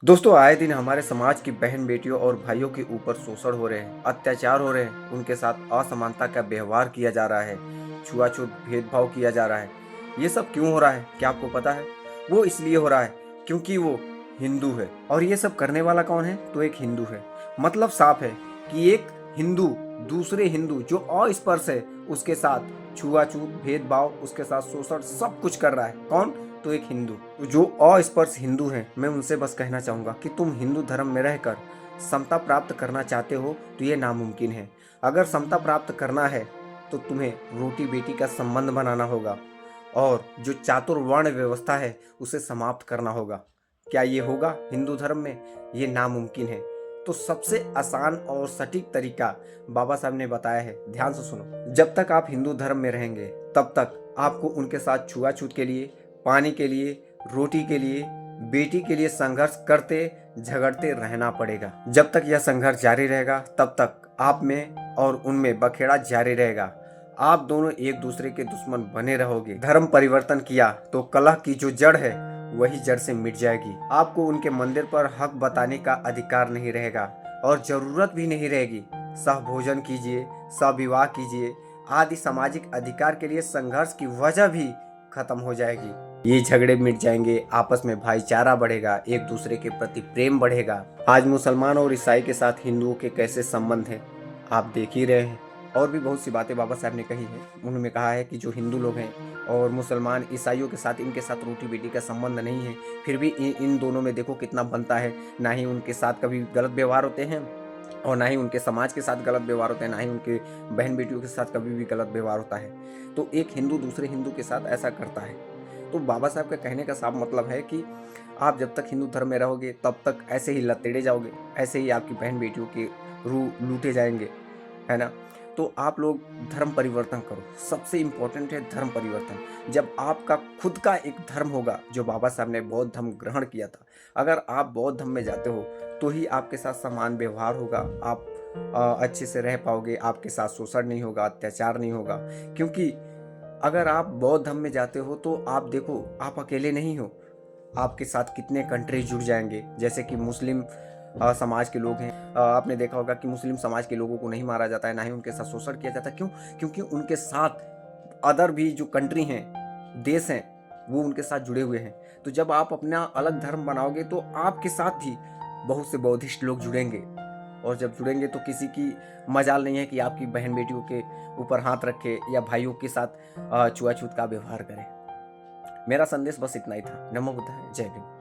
दोस्तों आए दिन हमारे समाज की बहन बेटियों और भाइयों के ऊपर शोषण हो रहे हैं, अत्याचार हो रहे हैं, उनके साथ असमानता का व्यवहार किया जा रहा है, छुआछूत भेदभाव किया जा रहा है। ये सब क्यों हो रहा है क्या आपको पता है? वो इसलिए हो रहा है क्योंकि वो हिंदू है। और ये सब करने वाला कौन है? तो एक हिंदू है। मतलब साफ है कि एक हिंदू दूसरे हिंदू जो अस्पर्श है उसके साथ छुआछूत भेदभाव, उसके साथ शोषण सब कुछ कर रहा है। कौन? तो एक हिंदू। तो जो अस्पर्श हिंदू हैं, मैं उनसे बस कहना चाहूँगा कि तुम हिंदू धर्म में रहकर समता प्राप्त करना चाहते हो तो ये नामुमकिन है। अगर समता प्राप्त करना है तो तुम्हें रोटी बेटी का संबंध बनाना होगा और जो चातुर्वर्ण व्यवस्था है उसे समाप्त करना होगा। क्या ये होगा हिंदू धर्म में? ये नामुमकिन है। तो सबसे आसान और सटीक तरीका बाबा साहब ने बताया है, ध्यान से सुनो। जब तक आप हिंदू धर्म में रहेंगे तब तक आपको उनके साथ छुआछूत के लिए, पानी के लिए, रोटी के लिए, बेटी के लिए संघर्ष करते झगड़ते रहना पड़ेगा। जब तक यह संघर्ष जारी रहेगा तब तक आप में और उनमें बखेड़ा जारी रहेगा। आप दोनों एक दूसरे के दुश्मन बने रहोगे। धर्म परिवर्तन किया तो कलह की जो जड़ है वही जड़ से मिट जाएगी। आपको उनके मंदिर पर हक बताने का अधिकार नहीं रहेगा और जरूरत भी नहीं रहेगी। सहभोजन कीजिए, सहविवाह कीजिए, आदि सामाजिक अधिकार के लिए संघर्ष की वजह भी खत्म हो जाएगी। ये झगड़े मिट जाएंगे, आपस में भाईचारा बढ़ेगा, एक दूसरे के प्रति प्रेम बढ़ेगा। आज मुसलमान और ईसाई के साथ हिंदुओं के कैसे संबंध हैं आप देख ही रहे हैं। और भी बहुत सी बातें बाबा साहब ने कही है। उन्होंने कहा है कि जो हिंदू लोग हैं और मुसलमान ईसाइयों के साथ, इनके साथ रोटी बेटी का संबंध नहीं है, फिर भी इन दोनों में देखो कितना बनता है। ना ही उनके साथ कभी गलत व्यवहार होते हैं और ना ही उनके समाज के साथ गलत व्यवहार होते हैं, ना ही उनके बहन बेटियों के साथ कभी भी गलत व्यवहार होता है। तो एक हिंदू दूसरे हिंदू के साथ ऐसा करता है। तो बाबा साहब का कहने का साफ मतलब है कि आप जब तक हिंदू धर्म में रहोगे तब तक ऐसे ही लतेड़े जाओगे, ऐसे ही आपकी बहन बेटियों के रूह लूटे जाएंगे, है ना? तो आप लोग धर्म परिवर्तन करो। सबसे इंपॉर्टेंट है धर्म परिवर्तन। जब आपका खुद का एक धर्म होगा, जो बाबा साहब ने बौद्ध धर्म ग्रहण किया था, अगर आप बौद्ध धर्म में जाते हो तो ही आपके साथ समान व्यवहार होगा, आप अच्छे से रह पाओगे, आपके साथ शोषण नहीं होगा, अत्याचार नहीं होगा। क्योंकि अगर आप बौद्ध धर्म में जाते हो तो आप देखो, आप अकेले नहीं हो, आपके साथ कितने कंट्री जुड़ जाएंगे। जैसे कि मुस्लिम समाज के लोग हैं, आपने देखा होगा कि मुस्लिम समाज के लोगों को नहीं मारा जाता है, ना ही उनके साथ शोषण किया जाता। क्यों? क्योंकि उनके साथ अदर भी जो कंट्री हैं, देश हैं, वो उनके साथ जुड़े हुए हैं। तो जब आप अपना अलग धर्म बनाओगे तो आपके साथ भी बहुत से बौद्धिस्ट लोग जुड़ेंगे। और जब जुड़ेंगे तो किसी की मजाल नहीं है कि आपकी बहन बेटियों के ऊपर हाथ रखे या भाइयों के साथ छुआछूत का व्यवहार करे। मेरा संदेश बस इतना ही था। नमो बुद्धाय, जय भीम।